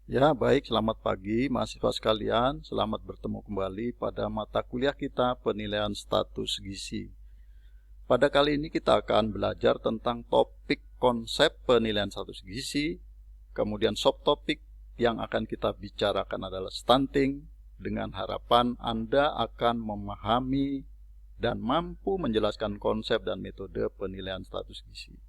Ya, baik, selamat pagi mahasiswa sekalian. Selamat bertemu kembali pada mata kuliah kita penilaian status gizi. Pada kali ini kita akan belajar tentang topik konsep penilaian status gizi. Kemudian subtopik yang akan kita bicarakan adalah stunting, dengan harapan Anda akan memahami dan mampu menjelaskan konsep dan metode penilaian status gizi.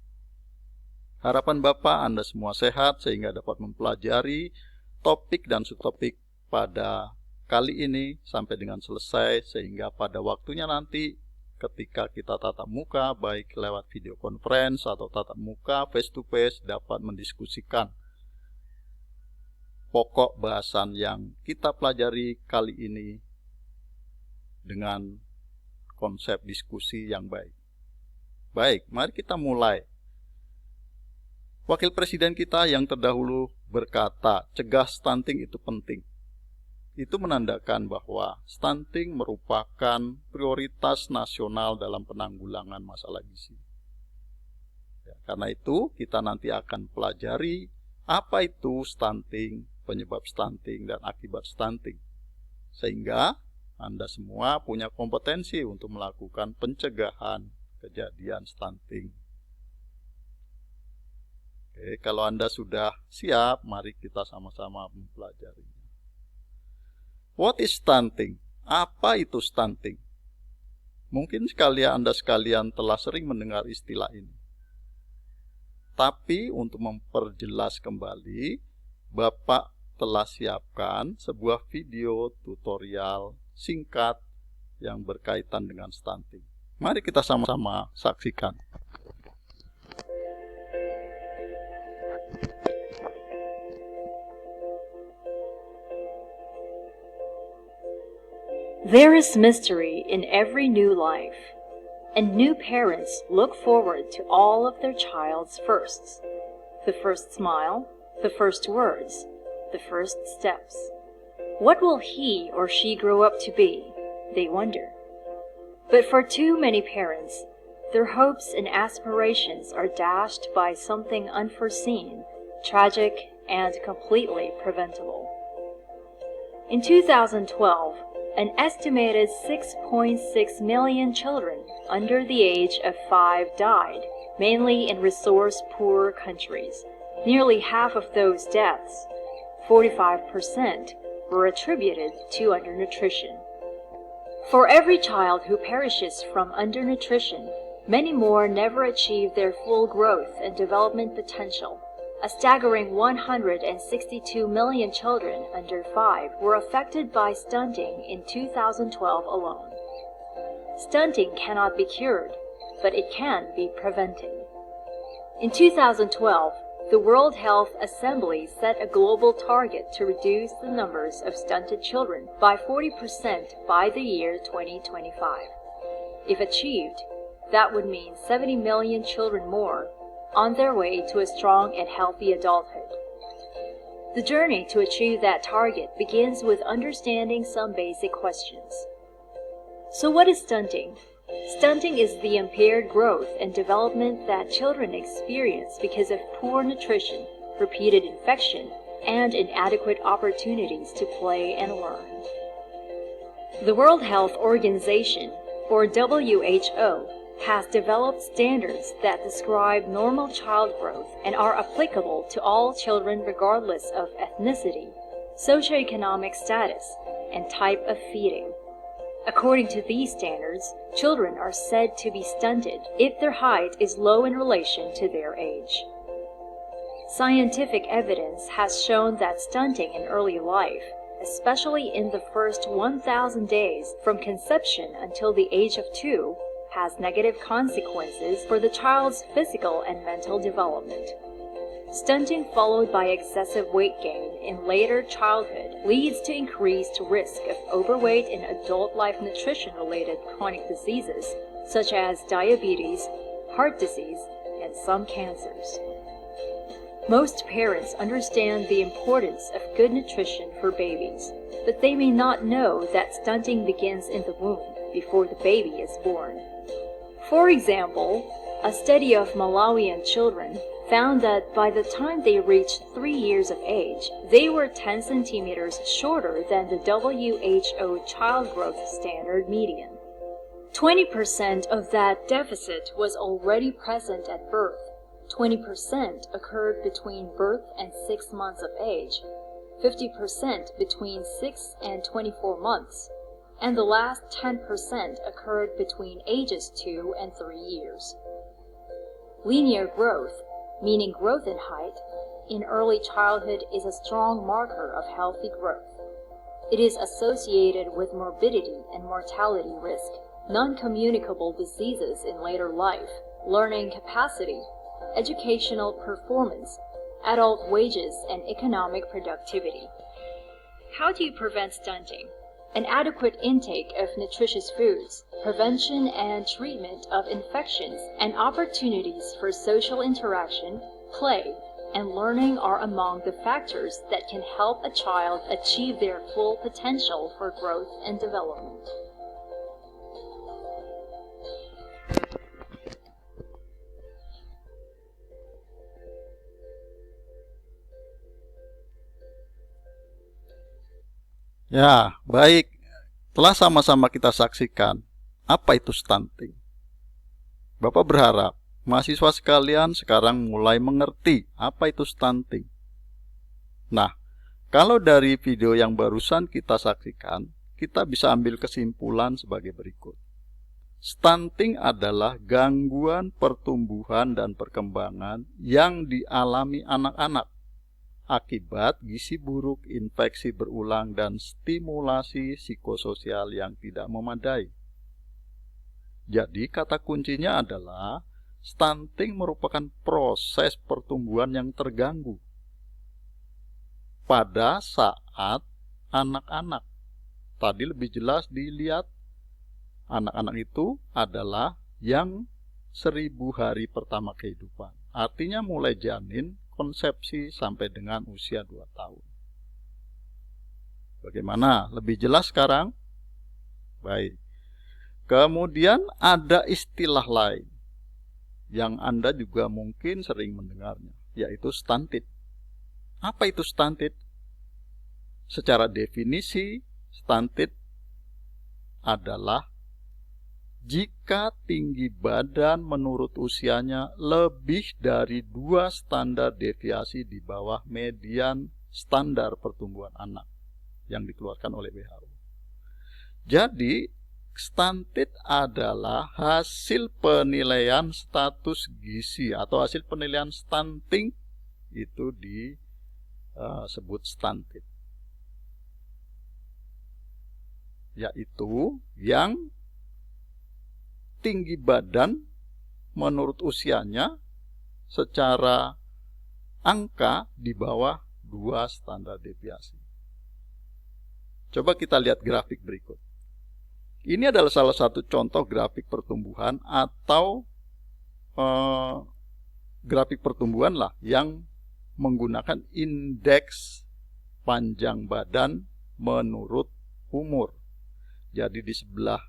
Harapan Bapak Anda semua sehat sehingga dapat mempelajari topik dan subtopik pada kali ini sampai dengan selesai, sehingga pada waktunya nanti ketika kita tatap muka baik lewat video conference atau tatap muka face to face dapat mendiskusikan pokok bahasan yang kita pelajari kali ini dengan konsep diskusi yang baik. Baik, mari kita mulai. Wakil Presiden kita yang terdahulu berkata, cegah stunting itu penting. Itu menandakan bahwa stunting merupakan prioritas nasional dalam penanggulangan masalah gizi. Ya, karena itu kita nanti akan pelajari apa itu stunting, penyebab stunting, dan akibat stunting. Sehingga Anda semua punya kompetensi untuk melakukan pencegahan kejadian stunting. Oke, kalau Anda sudah siap, mari kita sama-sama mempelajarinya. What is stunting? Apa itu stunting? Mungkin Anda sekalian telah sering mendengar istilah ini. Tapi untuk memperjelas kembali, Bapak telah siapkan sebuah video tutorial singkat yang berkaitan dengan stunting. Mari kita sama-sama saksikan. There is mystery in every new life, and new parents look forward to all of their child's firsts. The first smile, the first words, the first steps. What will he or she grow up to be? They wonder. But for too many parents, their hopes and aspirations are dashed by something unforeseen, tragic, and completely preventable. In 2012, an estimated 6.6 million children under the age of 5 died, mainly in resource-poor countries. Nearly half of those deaths, 45%, were attributed to undernutrition. For every child who perishes from undernutrition, many more never achieve their full growth and development potential. A staggering 162 million children under 5 were affected by stunting in 2012 alone. Stunting cannot be cured, but it can be prevented. In 2012, the World Health Assembly set a global target to reduce the numbers of stunted children by 40% by the year 2025. If achieved, that would mean 70 million children more on their way to a strong and healthy adulthood. The journey to achieve that target begins with understanding some basic questions. So what is stunting? Stunting is the impaired growth and development that children experience because of poor nutrition, repeated infection, and inadequate opportunities to play and learn. The World Health Organization, or WHO, has developed standards that describe normal child growth and are applicable to all children regardless of ethnicity, socioeconomic status, and type of feeding. According to these standards, children are said to be stunted if their height is low in relation to their age. Scientific evidence has shown that stunting in early life, especially in the first 1,000 days from conception until the age of 2, has negative consequences for the child's physical and mental development. Stunting followed by excessive weight gain in later childhood leads to increased risk of overweight and adult life nutrition-related chronic diseases such as diabetes, heart disease, and some cancers. Most parents understand the importance of good nutrition for babies, but they may not know that stunting begins in the womb before the baby is born. For example, A study of Malawian children found that by the time they reached 3 years of age, they were 10 centimeters shorter than the WHO child growth standard median. 20% of that deficit was already present at birth. 20% occurred between birth and 6 months of age, 50% between 6 and 24 months, and the last 10% occurred between ages 2 and 3 years. Linear growth, meaning growth in height, in early childhood is a strong marker of healthy growth. It is associated with morbidity and mortality risk, non-communicable diseases in later life, learning capacity, educational performance, adult wages, and economic productivity. How do you prevent stunting? An adequate intake of nutritious foods, prevention and treatment of infections, and opportunities for social interaction, play, and learning are among the factors that can help a child achieve their full potential for growth and development. Ya, baik. Telah sama-sama kita saksikan apa itu stunting. Bapak berharap mahasiswa sekalian sekarang mulai mengerti apa itu stunting. Nah, kalau dari video yang barusan kita saksikan, kita bisa ambil kesimpulan sebagai berikut. Stunting adalah gangguan pertumbuhan dan perkembangan yang dialami anak-anak akibat gizi buruk, infeksi berulang, dan stimulasi psikososial yang tidak memadai. Jadi kata kuncinya adalah stunting merupakan proses pertumbuhan yang terganggu pada saat anak-anak. Tadi lebih jelas dilihat, anak-anak itu adalah yang 1000 hari pertama kehidupan. Artinya mulai janin, konsepsi sampai dengan usia 2 tahun. Bagaimana? Lebih jelas sekarang? Baik. Kemudian ada istilah lain yang Anda juga mungkin sering mendengarnya, yaitu stunted. Apa itu stunted? Secara definisi, stunted adalah jika tinggi badan menurut usianya lebih dari 2 standar deviasi di bawah median standar pertumbuhan anak yang dikeluarkan oleh WHO. Jadi, stunted adalah hasil penilaian status gizi atau hasil penilaian stunting, itu disebut stunted. Yaitu yang tinggi badan menurut usianya secara angka di bawah 2 standar deviasi. Coba kita lihat grafik berikut. Ini adalah salah satu contoh grafik pertumbuhan atau grafik pertumbuhan lah yang menggunakan indeks panjang badan menurut umur. Jadi di sebelah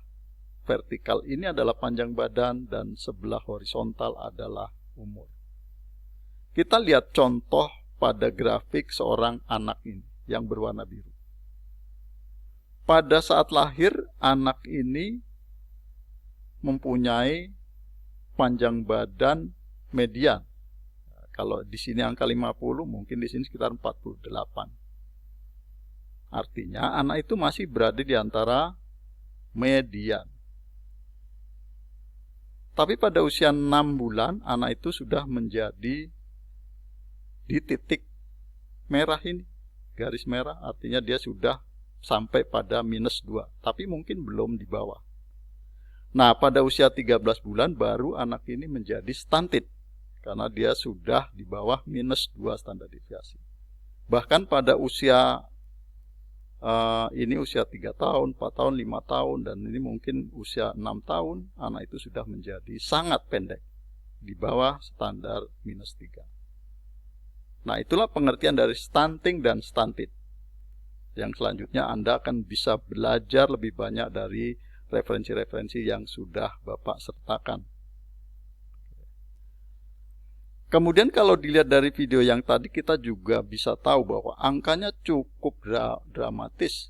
vertikal ini adalah panjang badan dan sebelah horizontal adalah umur. Kita lihat contoh pada grafik seorang anak ini yang berwarna biru. Pada saat lahir, anak ini mempunyai panjang badan median. Kalau di sini angka 50, mungkin di sini sekitar 48. Artinya anak itu masih berada di antara median. Tapi pada usia 6 bulan, anak itu sudah menjadi di titik merah ini. Garis merah artinya dia sudah sampai pada -2. Tapi mungkin belum di bawah. Nah, pada usia 13 bulan baru anak ini menjadi stunted. Karena dia sudah di bawah -2 standar deviasi. Bahkan pada usia ini usia 3 tahun, 4 tahun, 5 tahun, dan ini mungkin usia 6 tahun, anak itu sudah menjadi sangat pendek, di bawah standar -3. Nah, itulah pengertian dari stunting dan stunted. Yang selanjutnya Anda akan bisa belajar lebih banyak dari referensi-referensi yang sudah Bapak sertakan. Kemudian kalau dilihat dari video yang tadi, kita juga bisa tahu bahwa angkanya cukup dramatis.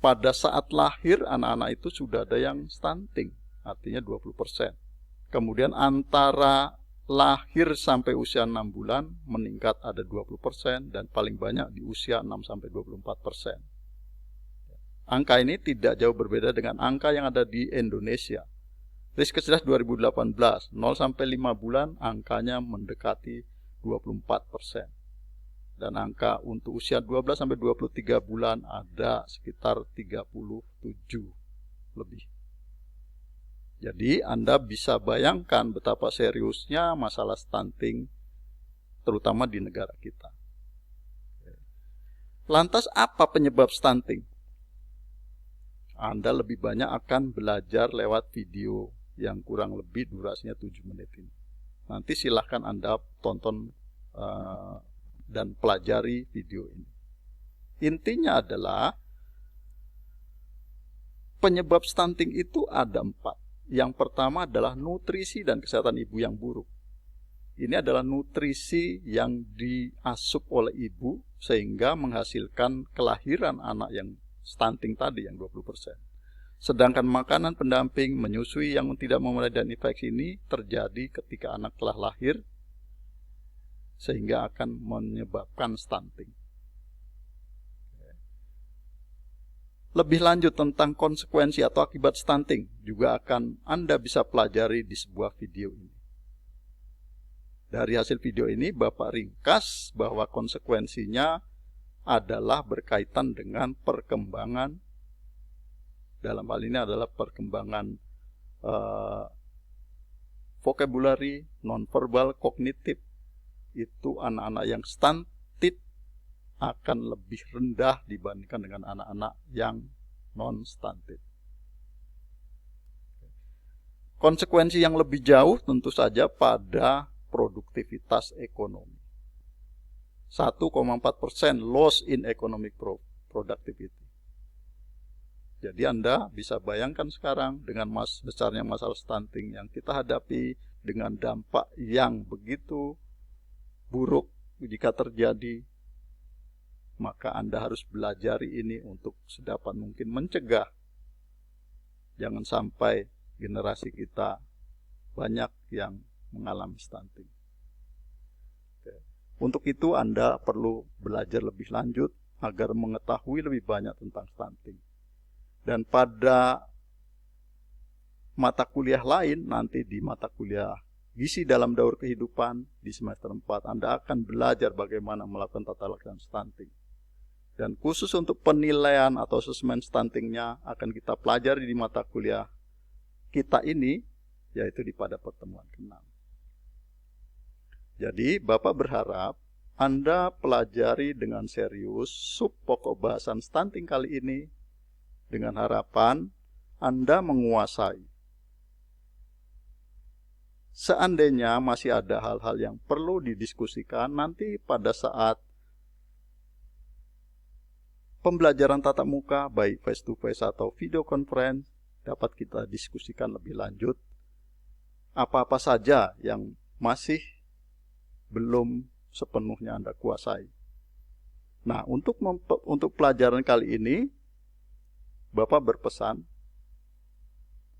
Pada saat lahir anak-anak itu sudah ada yang stunting, artinya 20%. Kemudian antara lahir sampai usia 6 bulan meningkat ada 20% dan paling banyak di usia 6-24%. Angka ini tidak jauh berbeda dengan angka yang ada di Indonesia. Riskesdas 2018, 0-5 bulan angkanya mendekati 24%. Dan angka untuk usia 12-23 bulan ada sekitar 37 lebih. Jadi Anda bisa bayangkan betapa seriusnya masalah stunting, terutama di negara kita. Lantas apa penyebab stunting? Anda lebih banyak akan belajar lewat video yang kurang lebih durasinya 7 menit ini. Nanti silahkan Anda tonton dan pelajari video ini. Intinya adalah penyebab stunting itu ada 4. Yang pertama adalah nutrisi dan kesehatan ibu yang buruk. Ini adalah nutrisi yang diasup oleh ibu sehingga menghasilkan kelahiran anak yang stunting tadi yang 20%. Sedangkan makanan pendamping menyusui yang tidak memenuhi dan infeksi ini terjadi ketika anak telah lahir sehingga akan menyebabkan stunting. Lebih lanjut tentang konsekuensi atau akibat stunting juga akan Anda bisa pelajari di sebuah video ini. Dari hasil video ini Bapak ringkas bahwa konsekuensinya adalah berkaitan dengan perkembangan, dalam hal ini adalah perkembangan vocabulary, nonverbal, kognitif. Itu anak-anak yang stunted akan lebih rendah dibandingkan dengan anak-anak yang non-stunted. Konsekuensi yang lebih jauh tentu saja pada produktivitas ekonomi. 1,4% loss in economic productivity. Jadi Anda bisa bayangkan sekarang dengan besarnya masalah stunting yang kita hadapi dengan dampak yang begitu buruk jika terjadi, maka Anda harus belajar ini untuk sedapat mungkin mencegah. Jangan sampai generasi kita banyak yang mengalami stunting. Untuk itu Anda perlu belajar lebih lanjut agar mengetahui lebih banyak tentang stunting. Dan pada mata kuliah lain, nanti di mata kuliah gizi dalam daur kehidupan di semester 4, Anda akan belajar bagaimana melakukan tata laksana stunting. Dan khusus untuk penilaian atau asesmen stuntingnya akan kita pelajari di mata kuliah kita ini, yaitu pada pertemuan ke-6. Jadi Bapak berharap Anda pelajari dengan serius sub pokok bahasan stunting kali ini, dengan harapan Anda menguasai. Seandainya masih ada hal-hal yang perlu didiskusikan, nanti pada saat pembelajaran tatap muka, baik face to face atau video conference, dapat kita diskusikan lebih lanjut apa-apa saja yang masih belum sepenuhnya Anda kuasai. Nah, untuk pelajaran kali ini, Bapak berpesan,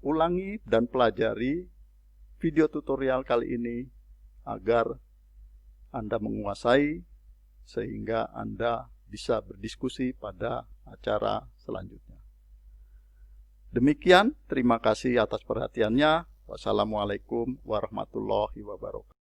ulangi dan pelajari video tutorial kali ini agar Anda menguasai sehingga Anda bisa berdiskusi pada acara selanjutnya. Demikian, terima kasih atas perhatiannya. Wassalamualaikum warahmatullahi wabarakatuh.